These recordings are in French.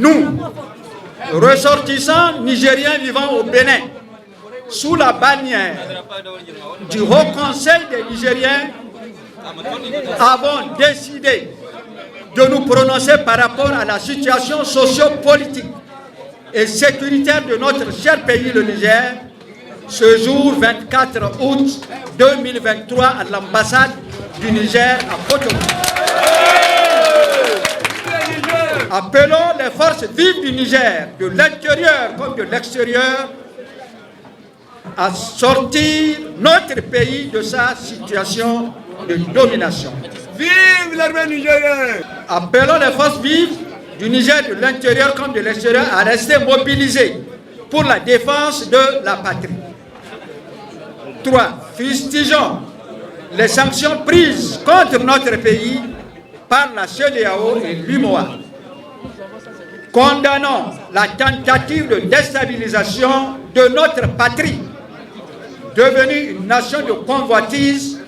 Nous, ressortissants nigériens vivant au Bénin, sous la bannière du Haut Conseil des Nigériens, avons décidé de nous prononcer par rapport à la situation socio-politique et sécuritaire de notre cher pays, le Niger, ce jour 24 août 2023 à l'ambassade du Niger à Cotonou. Appelons les forces vives du Niger, de l'intérieur comme de l'extérieur, à sortir notre pays de sa situation de domination. Vive l'armée nigérienne! Appelons les forces vives du Niger, de l'intérieur comme de l'extérieur, à rester mobilisées pour la défense de la patrie. 3. Fustigeons les sanctions prises contre notre pays par la CEDEAO et l'UMOA. Condamnons la tentative de déstabilisation de notre patrie, devenue une nation de convoitise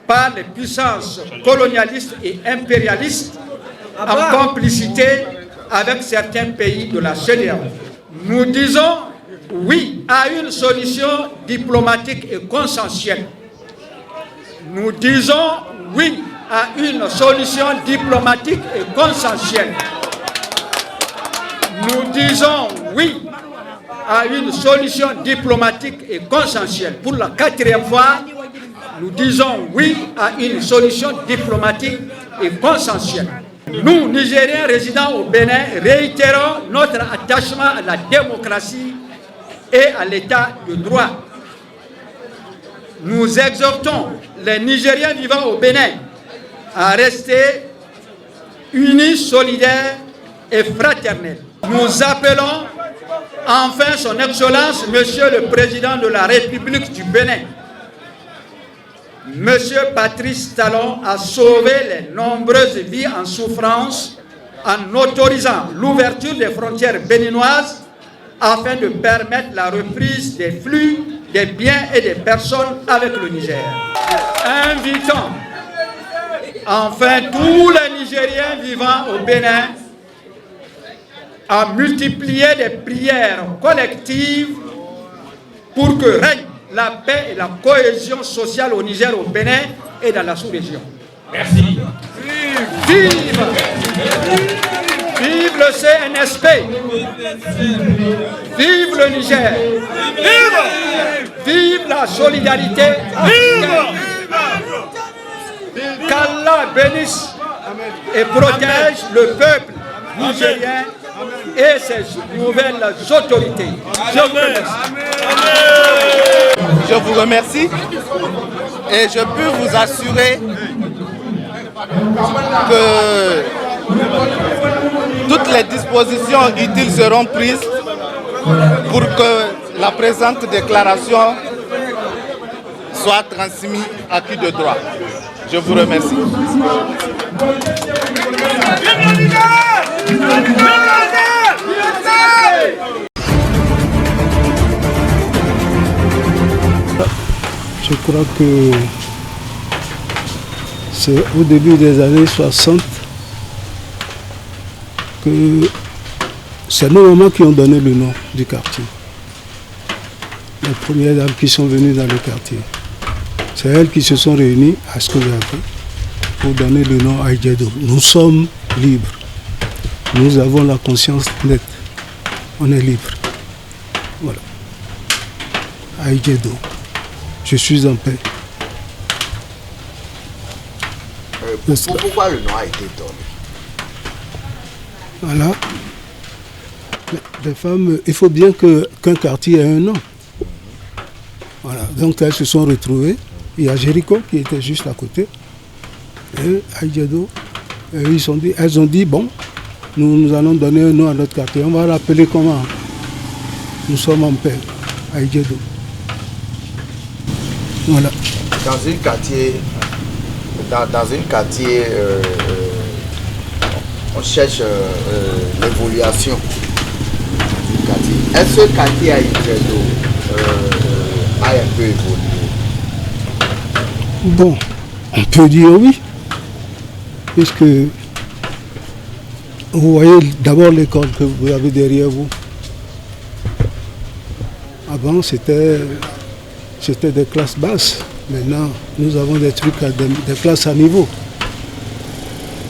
par les puissances colonialistes et impérialistes en complicité avec certains pays de la CEDEAO. Nous disons oui à une solution diplomatique et consensuelle. Nous disons oui à une solution diplomatique et consensuelle. Nous disons oui à une solution diplomatique et consensuelle. Pour la 4e fois, nous disons oui à une solution diplomatique et consensuelle. Nous, Nigériens résidant au Bénin, réitérons notre attachement à la démocratie et à l'état de droit. Nous exhortons les Nigériens vivant au Bénin à rester unis, solidaires et fraternels. Nous appelons enfin son Excellence, Monsieur le Président de la République du Bénin, Monsieur Patrice Talon, à sauver les nombreuses vies en souffrance en autorisant l'ouverture des frontières béninoises afin de permettre la reprise des flux des biens et des personnes avec le Niger. Invitons enfin tous les Nigériens vivant au Bénin à multiplier des prières collectives pour que règne la paix et la cohésion sociale au Niger, au Bénin et dans la sous-région. Merci. Vive! Vive le CNSP! Vive le Niger! Vive la solidarité! Qu'Allah bénisse et protège le peuple nigérien et ses nouvelles autorités. Je vous remercie. Je vous remercie et je peux vous assurer que toutes les dispositions utiles seront prises pour que la présente déclaration soit transmise à qui de droit. Je vous remercie. Je crois que c'est au début des années 60 que c'est nos mamans qui ont donné le nom du quartier. Les premières dames qui sont venues dans le quartier. C'est elles qui se sont réunies à ce que j'ai appris pour donner le nom à Aïdjedo. Nous sommes libres. Nous avons la conscience nette. On est libre. Voilà. Aïdjedo. Je suis en paix. Pourquoi le nom a été donné? Voilà. Les femmes, il faut bien qu'un quartier ait un nom. Voilà. Donc elles se sont retrouvées. Il y a Jéricho qui était juste à côté. Et Aïdjedo. Elles ont dit, bon, nous allons donner un nom à notre quartier. On va l'appeler comment? Nous sommes en paix. Aïdjedo. Voilà. Dans un quartier, on cherche l'évolution du quartier. Est-ce que le quartier Aïdjedo a un peu évolué? Bon, on peut dire oui, puisque Vous voyez d'abord l'école que vous avez derrière vous. Avant, c'était des classes basses. Maintenant, nous avons des trucs, des classes à niveau.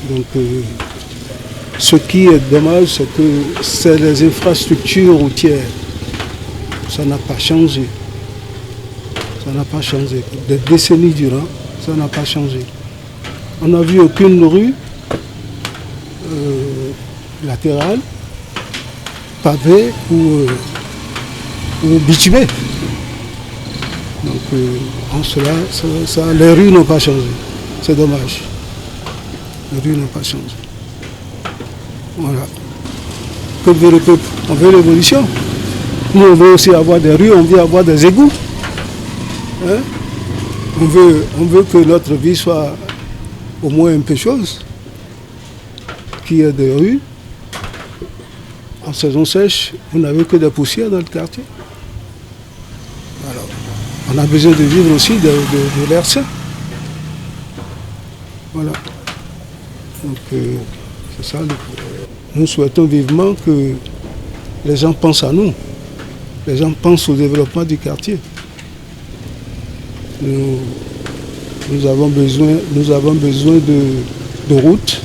Donc, ce qui est dommage, c'est que c'est les infrastructures routières. Ça n'a pas changé. Ça n'a pas changé. Des décennies durant, ça n'a pas changé. On n'a vu aucune rue latérale, pavée ou bitumée. Donc en cela, les rues n'ont pas changé. C'est dommage. Les rues n'ont pas changé. Voilà. Que veut le peuple? On veut l'évolution. Nous, on veut aussi avoir des rues, on veut avoir des égouts. Hein? On veut que notre vie soit au moins un peu chose. Qu'il y ait des rues. En saison sèche, vous n'avez que des poussières dans le quartier. Alors, on a besoin de vivre aussi de l'air sain. Voilà. Donc, c'est ça le problème. Nous souhaitons vivement que les gens pensent à nous. Les gens pensent au développement du quartier. Nous avons besoin de routes,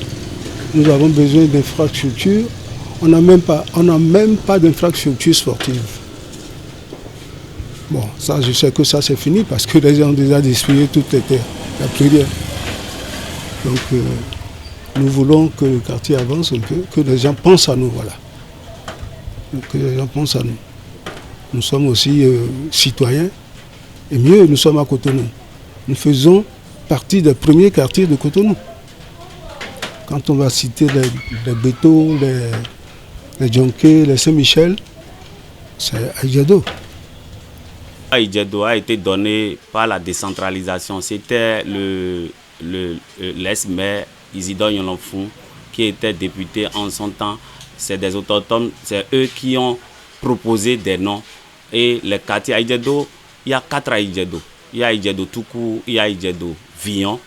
nous avons besoin d'infrastructures. On n'a même pas d'infrastructure sportive. Bon, ça, je sais que ça c'est fini parce que les gens ont déjà distribué toutes les terres. Il n'y a plus rien. Donc, nous voulons que le quartier avance un peu, que les gens pensent à nous, voilà. Que les gens pensent à nous. Nous sommes aussi citoyens, et mieux, nous sommes à Cotonou. Nous faisons partie des premiers quartiers de Cotonou. Quand on va citer les Béto, les Djonké, les Saint-Michel, c'est Aïdjedo. Aïdjedo a été donné par la décentralisation. C'était l'ex-maire Isidore Yolonfou qui était député en son temps. C'est des autochtones, c'est eux qui ont proposé des noms. Et les quartiers Aïdjedo, il y a 4 Aïdjedo. Il y a Aïdjedo Toukou, il y a Aïdjedo Villon,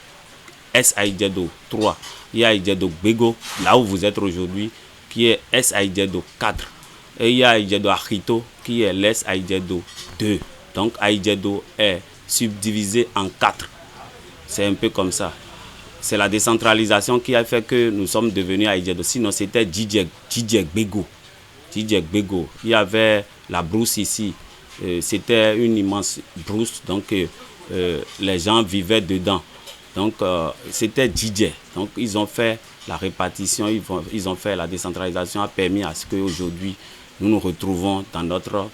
S Aïdjedo 3. Il y a Aïdjedo Bego, là où vous êtes aujourd'hui, qui est S Aïdjedo 4. Et il y a Aïdjedo Achito, qui est l'S Aïdjedo 2. Donc Aïdjedo est subdivisé en 4. C'est un peu comme ça. C'est la décentralisation qui a fait que nous sommes devenus Aïdjedo. Sinon, c'était Djidjek Bego. Djidjek Bego. Il y avait la brousse ici. C'était une immense brousse. Donc, les gens vivaient dedans. Donc, c'était Djidjek. Donc, ils ont fait la répartition. Ils ont fait la décentralisation. A permis à ce qu'aujourd'hui, nous nous retrouvons dans notre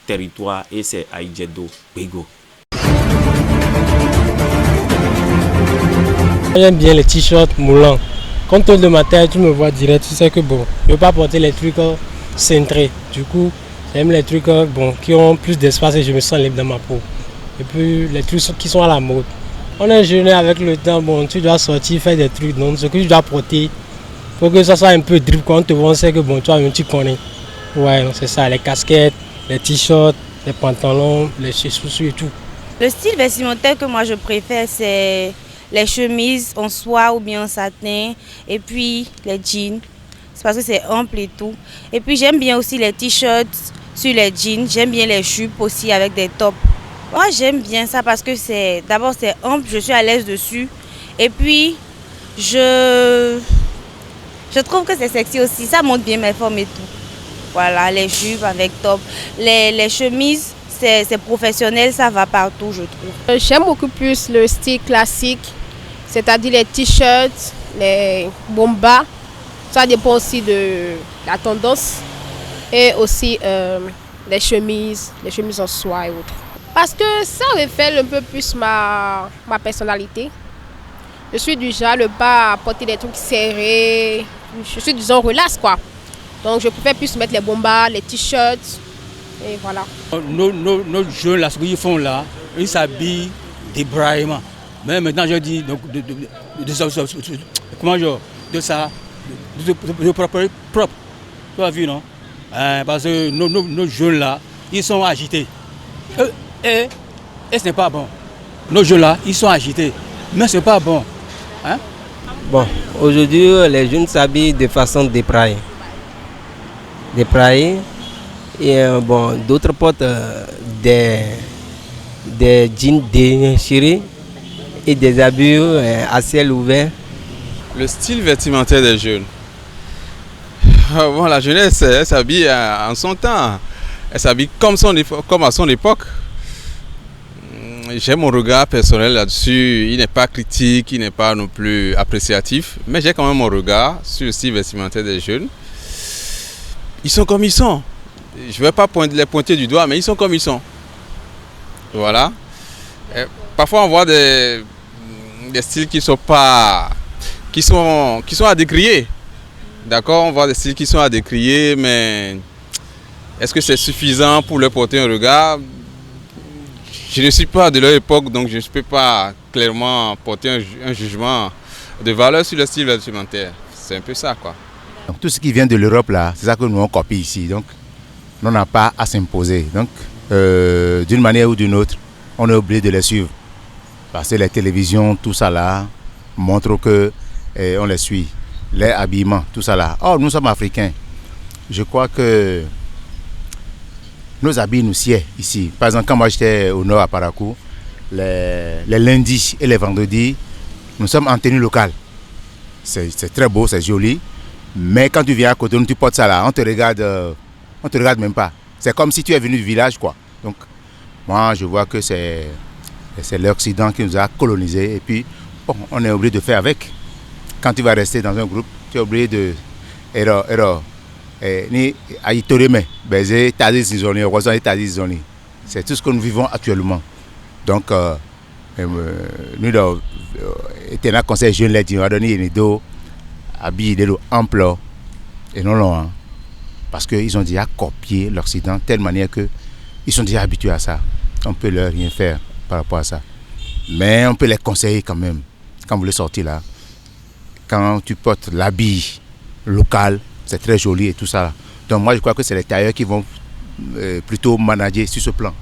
territoire. Et c'est Aïdjedo Bego. J'aime bien les t-shirts moulants. Quand on le matin, tu me vois direct, tu sais que bon, je ne veux pas porter les trucs cintrés. Du coup, j'aime les trucs qui ont plus d'espace et je me sens libre dans ma peau. Et puis les trucs qui sont à la mode. On est jeune avec le temps, bon, tu dois sortir, faire des trucs. Donc ce que tu dois porter, pour que ça soit un peu drip, quand on te voit, on sait que bon, toi, tu connais. Ouais, c'est ça, les casquettes, les t-shirts, les pantalons, les chaussures et tout. Le style vestimentaire que moi je préfère, c'est les chemises en soie ou bien en satin, et puis les jeans, c'est parce que c'est ample et tout. Et puis j'aime bien aussi les t-shirts sur les jeans, j'aime bien les jupes aussi avec des tops. Moi j'aime bien ça parce que d'abord c'est ample, je suis à l'aise dessus. Et puis je trouve que c'est sexy aussi, ça montre bien mes formes et tout. Voilà, les jupes avec top. Les chemises, c'est professionnel, ça va partout je trouve. J'aime beaucoup plus le style classique. C'est-à-dire les t-shirts, les bombas, ça dépend aussi de la tendance. Et aussi les chemises en soie et autres. Parce que ça reflète un peu plus ma personnalité. Je suis du genre ne pas porter des trucs serrés. Je suis du genre relax quoi. Donc je préfère plus mettre les bombas, les t-shirts et voilà. Nos jeunes là, ce qu'ils font là, ils s'habillent débraillement. Mais maintenant, je dis de propre. Tu as vu, non? Parce que nos jeunes là, ils sont agités. Et ce n'est pas bon. Nos jeunes là, ils sont agités. Mais ce n'est pas bon. Hein? Bon, aujourd'hui, les jeunes s'habillent de façon dépraillée. Et bon, d'autres portent des jeans déchirés et des habits à ciel ouvert. Le style vestimentaire des jeunes. Bon, la jeunesse, elle s'habille en son temps. Elle s'habille comme à son époque. J'ai mon regard personnel là-dessus. Il n'est pas critique, il n'est pas non plus appréciatif. Mais j'ai quand même mon regard sur le style vestimentaire des jeunes. Ils sont comme ils sont. Je ne vais pas les pointer du doigt, mais ils sont comme ils sont. Voilà. Et parfois, on voit des styles qui sont à décrier. D'accord, on voit des styles qui sont à décrier, mais est-ce que c'est suffisant pour leur porter un regard? Je ne suis pas de leur époque, donc je ne peux pas clairement porter un jugement de valeur sur le style vestimentaire. C'est un peu ça, quoi. Donc, tout ce qui vient de l'Europe, là, c'est ça que nous on copie ici. Donc, on n'a pas à s'imposer. Donc, d'une manière ou d'une autre, on est obligé de les suivre. Parce que les télévisions, tout ça là, montrent qu'on les suit. Les habillements, tout ça là. Or, nous sommes africains. Je crois que nos habits nous sied ici. Par exemple, quand moi j'étais au nord à Parakou, les lundis et les vendredis, nous sommes en tenue locale. C'est très beau, c'est joli. Mais quand tu viens à côté, tu portes ça là, on te regarde même pas. C'est comme si tu es venu du village, quoi. Donc, moi, je vois que c'est l'Occident qui nous a colonisés. Et puis, bon, on est obligé de faire avec. Quand tu vas rester dans un groupe, tu es obligé de... C'est tout ce que nous vivons actuellement. Donc, nous, étant un conseil jeune, les on a donné une idée, habillé ample et non loin. Parce qu'ils ont déjà copié l'Occident de telle manière qu'ils sont déjà habitués à ça. On ne peut leur rien faire par rapport à ça. Mais on peut les conseiller quand même. Quand vous voulez sortir là, quand tu portes l'habit local, c'est très joli et tout ça. Donc moi je crois que c'est les tailleurs qui vont plutôt manager sur ce plan.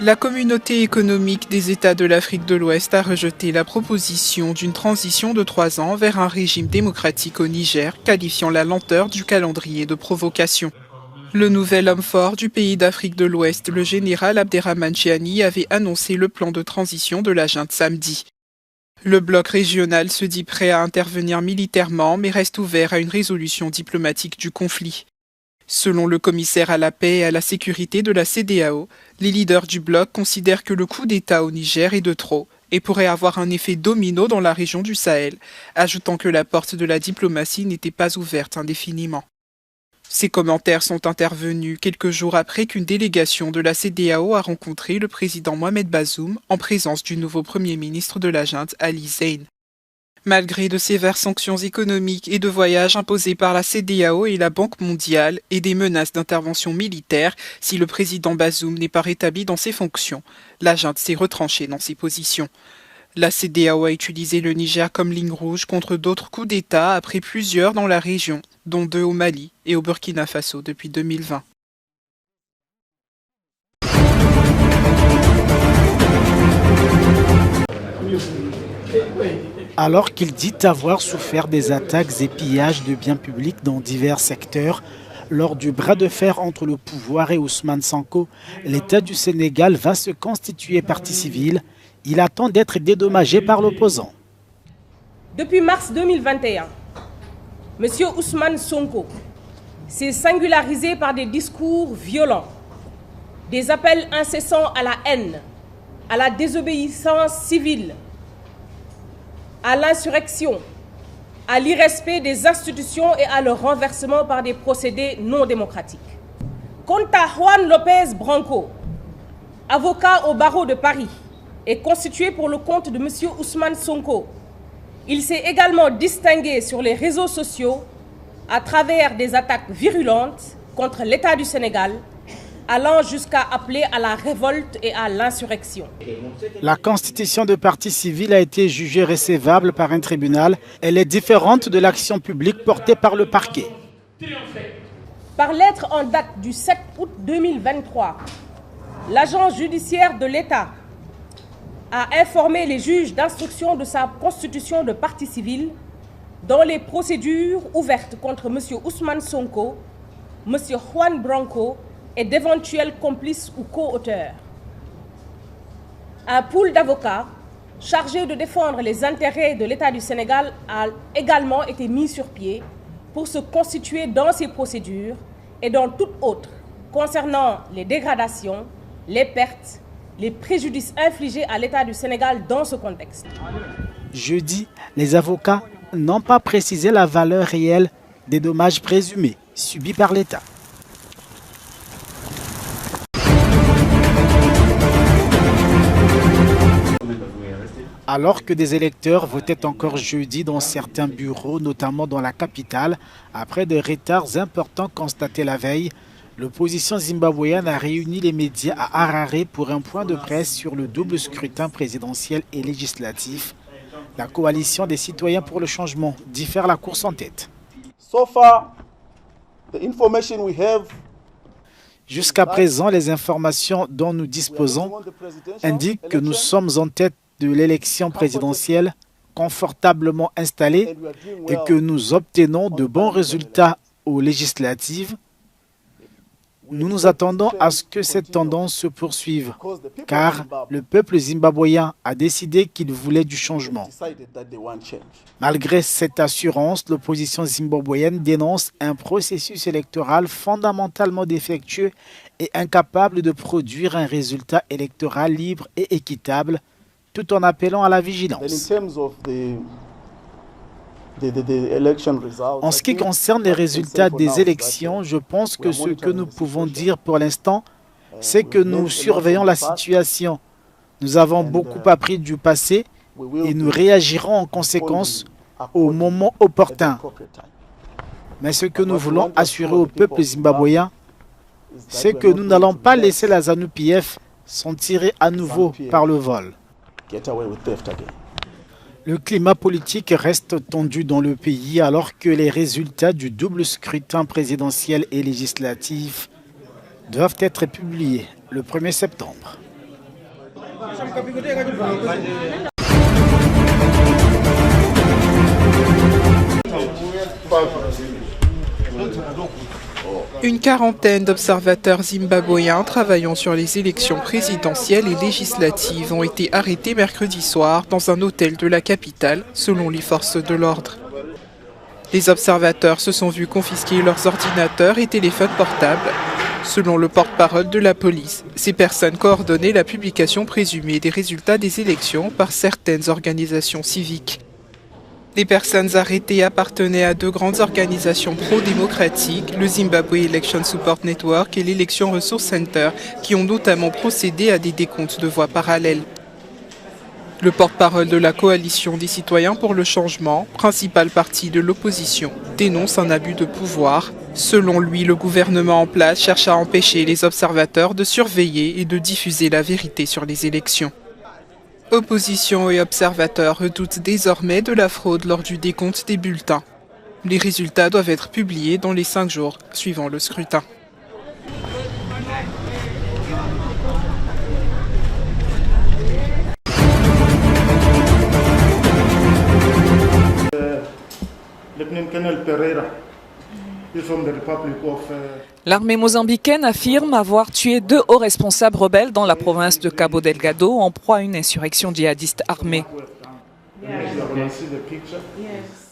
La communauté économique des États de l'Afrique de l'Ouest a rejeté la proposition d'une transition de 3 ans vers un régime démocratique au Niger, qualifiant la lenteur du calendrier de provocation. Le nouvel homme fort du pays d'Afrique de l'Ouest, le général Abderrahmane Chiani, avait annoncé le plan de transition de la junte samedi. Le bloc régional se dit prêt à intervenir militairement, mais reste ouvert à une résolution diplomatique du conflit. Selon le commissaire à la paix et à la sécurité de la CEDEAO, les leaders du bloc considèrent que le coup d'État au Niger est de trop et pourrait avoir un effet domino dans la région du Sahel, ajoutant que la porte de la diplomatie n'était pas ouverte indéfiniment. Ces commentaires sont intervenus quelques jours après qu'une délégation de la CEDEAO a rencontré le président Mohamed Bazoum en présence du nouveau premier ministre de la junte, Ali Zein. Malgré de sévères sanctions économiques et de voyages imposés par la CEDEAO et la Banque mondiale et des menaces d'intervention militaire si le président Bazoum n'est pas rétabli dans ses fonctions, la junte s'est retranchée dans ses positions. La CEDEAO a utilisé le Niger comme ligne rouge contre d'autres coups d'État après plusieurs dans la région, dont 2 au Mali et au Burkina Faso depuis 2020. Alors qu'il dit avoir souffert des attaques et pillages de biens publics dans divers secteurs, lors du bras de fer entre le pouvoir et Ousmane Sonko, l'État du Sénégal va se constituer partie civile. Il attend d'être dédommagé par l'opposant. Depuis mars 2021, M. Ousmane Sonko s'est singularisé par des discours violents, des appels incessants à la haine, à la désobéissance civile, à l'insurrection, à l'irrespect des institutions et à leur renversement par des procédés non démocratiques. Quant à Juan Lopez Branco, avocat au barreau de Paris et constitué pour le compte de M. Ousmane Sonko, il s'est également distingué sur les réseaux sociaux à travers des attaques virulentes contre l'État du Sénégal, allant jusqu'à appeler à la révolte et à l'insurrection. La constitution de partie civile a été jugée recevable par un tribunal. Elle est différente de l'action publique portée par le parquet. Par lettre en date du 7 août 2023, l'agent judiciaire de l'État a informé les juges d'instruction de sa constitution de partie civile dans les procédures ouvertes contre M. Ousmane Sonko, M. Juan Branco et d'éventuels complices ou co-auteurs. Un pool d'avocats chargé de défendre les intérêts de l'État du Sénégal a également été mis sur pied pour se constituer dans ces procédures et dans toutes autres concernant les dégradations, les pertes, les préjudices infligés à l'État du Sénégal dans ce contexte. Jeudi, les avocats n'ont pas précisé la valeur réelle des dommages présumés subis par l'État. Alors que des électeurs votaient encore jeudi dans certains bureaux, notamment dans la capitale, après des retards importants constatés la veille, l'opposition zimbabwéenne a réuni les médias à Harare pour un point de presse sur le double scrutin présidentiel et législatif. La coalition des citoyens pour le changement diffère la course en tête. Jusqu'à présent, les informations dont nous disposons indiquent que nous sommes en tête de l'élection présidentielle, confortablement installés, et que nous obtenons de bons résultats aux législatives. Nous nous attendons à ce que cette tendance se poursuive, car le peuple zimbabwéen a décidé qu'il voulait du changement. Malgré cette assurance, l'opposition zimbabwéenne dénonce un processus électoral fondamentalement défectueux et incapable de produire un résultat électoral libre et équitable, tout en appelant à la vigilance. En ce qui concerne les résultats des élections, je pense que ce que nous pouvons dire pour l'instant, c'est que nous surveillons la situation. Nous avons beaucoup appris du passé et nous réagirons en conséquence au moment opportun. Mais ce que nous voulons assurer au peuple zimbabwéen, c'est que nous n'allons pas laisser la ZANU-PF s'en tirer à nouveau par le vol. Le climat politique reste tendu dans le pays alors que les résultats du double scrutin présidentiel et législatif doivent être publiés le 1er septembre. Une quarantaine d'observateurs zimbabwéens travaillant sur les élections présidentielles et législatives ont été arrêtés mercredi soir dans un hôtel de la capitale, selon les forces de l'ordre. Les observateurs se sont vus confisquer leurs ordinateurs et téléphones portables. Selon le porte-parole de la police, ces personnes coordonnaient la publication présumée des résultats des élections par certaines organisations civiques. Les personnes arrêtées appartenaient à deux grandes organisations pro-démocratiques, le Zimbabwe Election Support Network et l'Election Resource Center, qui ont notamment procédé à des décomptes de voix parallèles. Le porte-parole de la coalition des citoyens pour le changement, principal parti de l'opposition, dénonce un abus de pouvoir. Selon lui, le gouvernement en place cherche à empêcher les observateurs de surveiller et de diffuser la vérité sur les élections. Opposition et observateurs redoutent désormais de la fraude lors du décompte des bulletins. Les résultats doivent être publiés dans les 5 jours suivant le scrutin. L'armée mozambicaine affirme avoir tué 2 hauts responsables rebelles dans la province de Cabo Delgado en proie à une insurrection djihadiste armée.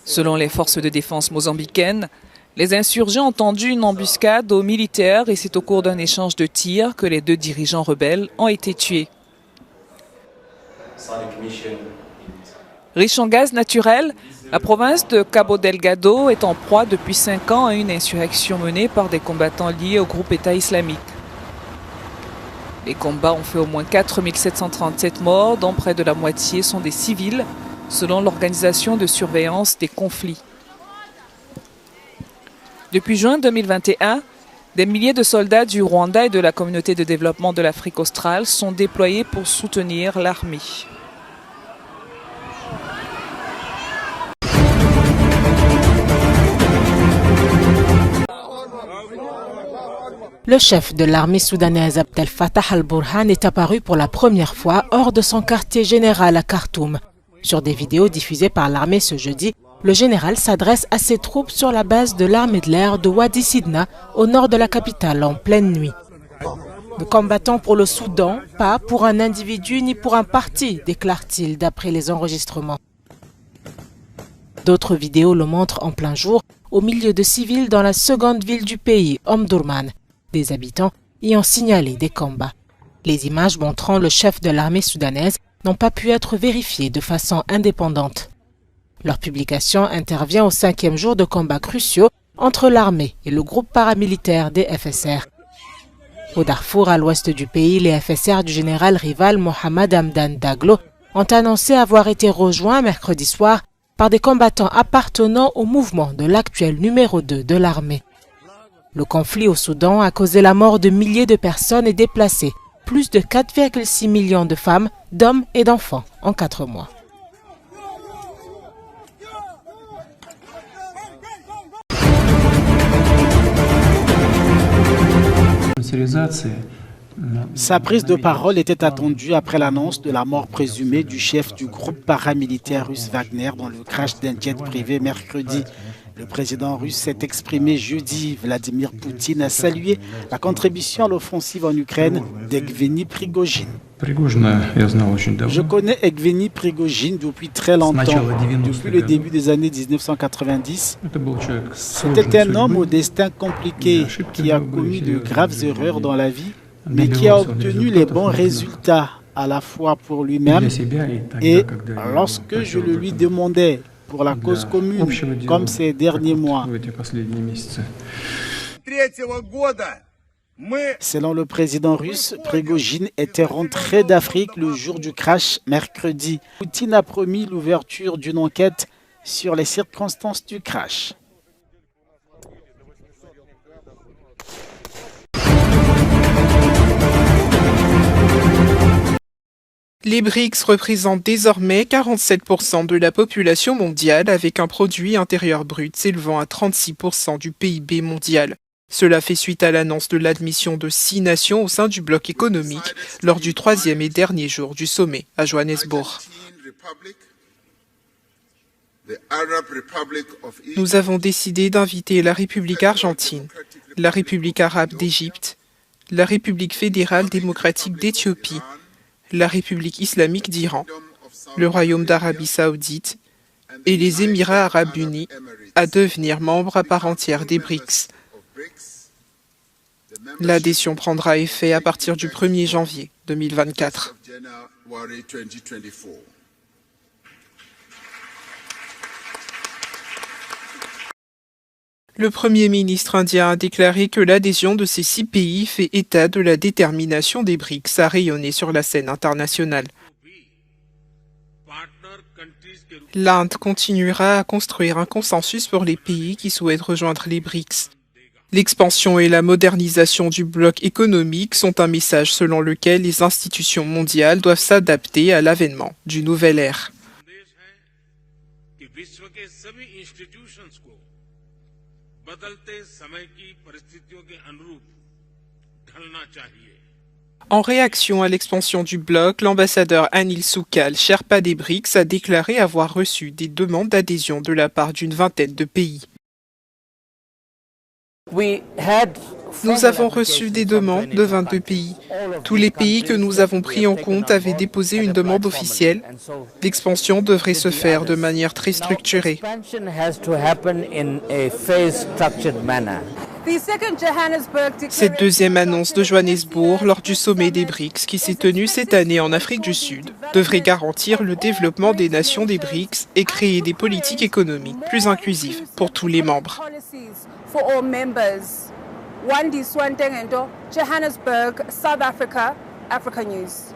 Selon les forces de défense mozambicaines, les insurgés ont tendu une embuscade aux militaires et c'est au cours d'un échange de tirs que les 2 dirigeants rebelles ont été tués. Riche en gaz naturel, la province de Cabo Delgado est en proie depuis 5 ans à une insurrection menée par des combattants liés au groupe État islamique. Les combats ont fait au moins 4 737 morts, dont près de la moitié sont des civils, selon l'Organisation de surveillance des conflits. Depuis juin 2021, des milliers de soldats du Rwanda et de la communauté de développement de l'Afrique australe sont déployés pour soutenir l'armée. Le chef de l'armée soudanaise Abdel Fattah al-Burhan est apparu pour la première fois hors de son quartier général à Khartoum. Sur des vidéos diffusées par l'armée ce jeudi, le général s'adresse à ses troupes sur la base de l'armée de l'air de Wadi Sidna, au nord de la capitale, en pleine nuit. Nous combattons pour le Soudan, pas pour un individu ni pour un parti, déclare-t-il d'après les enregistrements. D'autres vidéos le montrent en plein jour, au milieu de civils dans la seconde ville du pays, Omdurman. Des habitants y ont signalé des combats. Les images montrant le chef de l'armée soudanaise n'ont pas pu être vérifiées de façon indépendante. Leur publication intervient au 5e jour de combats cruciaux entre l'armée et le groupe paramilitaire des FSR. Au Darfour, à l'ouest du pays, les FSR du général rival Mohamed Hamdan Daglo ont annoncé avoir été rejoints mercredi soir par des combattants appartenant au mouvement de l'actuel numéro 2 de l'armée. Le conflit au Soudan a causé la mort de milliers de personnes et déplacé plus de 4,6 millions de femmes, d'hommes et d'enfants en 4 mois. Sa prise de parole était attendue après l'annonce de la mort présumée du chef du groupe paramilitaire russe Wagner dans le crash d'un jet privé mercredi. Le président russe s'est exprimé jeudi. Vladimir Poutine a salué la contribution à l'offensive en Ukraine d'Evgeny Prigojine. Je connais Evgeny Prigojine depuis très longtemps, depuis le début des années 1990. C'était un homme au destin compliqué qui a commis de graves erreurs dans la vie, mais qui a obtenu les bons résultats à la fois pour lui-même et lorsque je le lui demandais pour la cause commune, comme ces derniers mois. Selon le président russe, Prigojine était rentré d'Afrique le jour du crash mercredi. Poutine a promis l'ouverture d'une enquête sur les circonstances du crash. Les BRICS représentent désormais 47% de la population mondiale avec un produit intérieur brut s'élevant à 36% du PIB mondial. Cela fait suite à l'annonce de l'admission de 6 nations au sein du bloc économique lors du 3e et dernier jour du sommet à Johannesburg. Nous avons décidé d'inviter la République argentine, la République arabe d'Égypte, la République fédérale démocratique d'Éthiopie, la République islamique d'Iran, le Royaume d'Arabie saoudite et les Émirats arabes unis à devenir membres à part entière des BRICS. L'adhésion prendra effet à partir du 1er janvier 2024. Le Premier ministre indien a déclaré que l'adhésion de ces 6 pays fait état de la détermination des BRICS à rayonner sur la scène internationale. L'Inde continuera à construire un consensus pour les pays qui souhaitent rejoindre les BRICS. L'expansion et la modernisation du bloc économique sont un message selon lequel les institutions mondiales doivent s'adapter à l'avènement d'une nouvelle ère. En réaction à l'expansion du bloc, l'ambassadeur Anil Soukal, Sherpa des BRICS, a déclaré avoir reçu des demandes d'adhésion de la part d'une vingtaine de pays. Nous avons reçu des demandes de 22 pays. Tous les pays que nous avons pris en compte avaient déposé une demande officielle. L'expansion devrait se faire de manière très structurée. Cette deuxième annonce de Johannesburg lors du sommet des BRICS qui s'est tenu cette année en Afrique du Sud devrait garantir le développement des nations des BRICS et créer des politiques économiques plus inclusives pour tous les membres. Wandi Swantengento, Johannesburg, South Africa, Africa News.